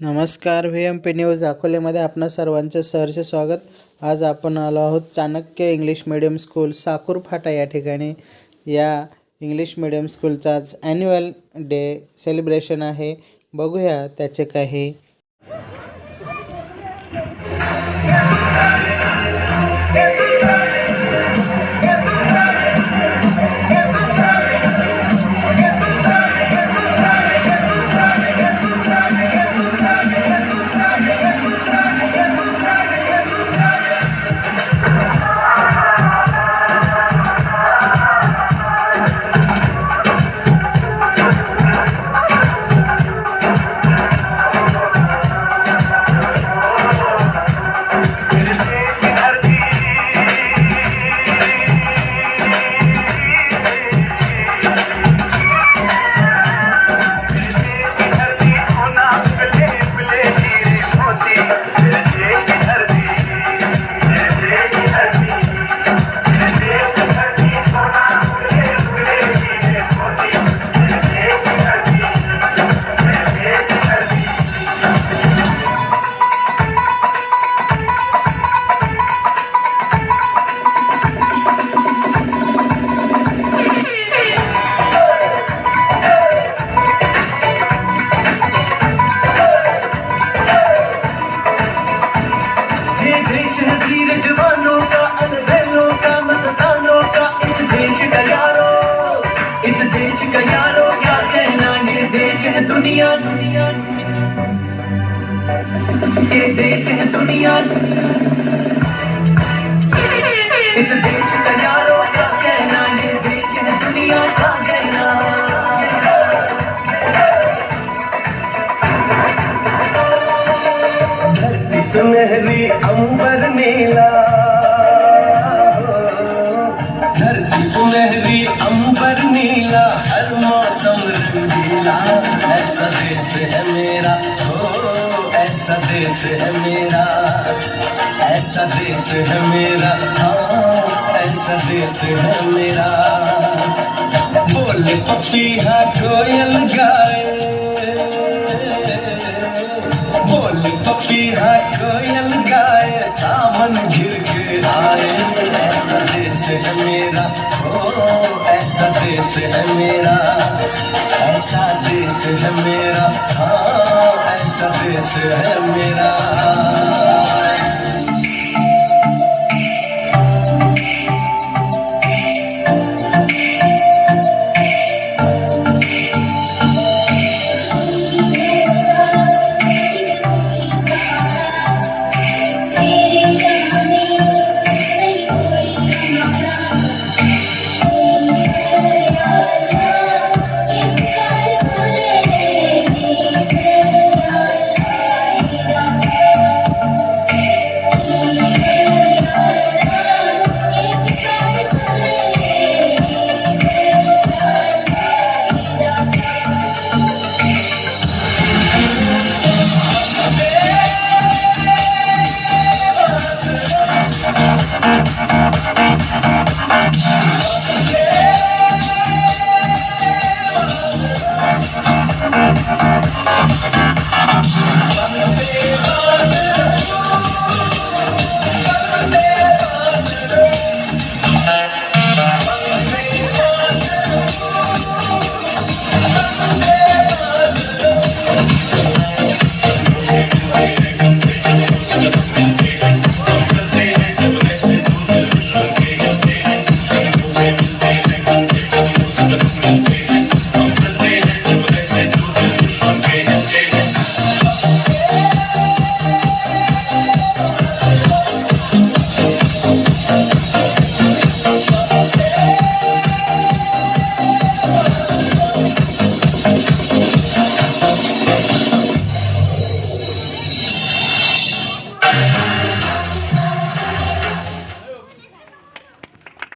नमस्कार. VMP news अकोलेमध्ये आपणा सर्वांचे सहर्ष स्वागत. आज आपण आलो आहोत Chanakya English medium school Sakur Phata या ठिकाणी. या इंग्लिश मीडियम स्कूलचा आज ॲन्युअल डे सेलिब्रेशन आहे. बघूया त्याचे काही. दुनिया ये देश है दुनिया, इस देश का यारों क्या कहना, ये देश है दुनिया का कहना. धरती सुनहरी अंबर नीला, धरती सुनहरी अंबर नीला, हर मौसम रंगीला. ऐसा देश है मेरा, हो ऐसा देश है मेरा, ऐसा देश है मेरा, हाँ ऐसा देश है मेरा. बोले पपीहा कोयल गाए, बोले पपीहा कोयल गाए, सावन घिर के आए. ऐसा देश है मेरा, हो ऐसा देश है मेरा, ऐसा देश है मेरा, हाँ ऐसा देश है मेरा.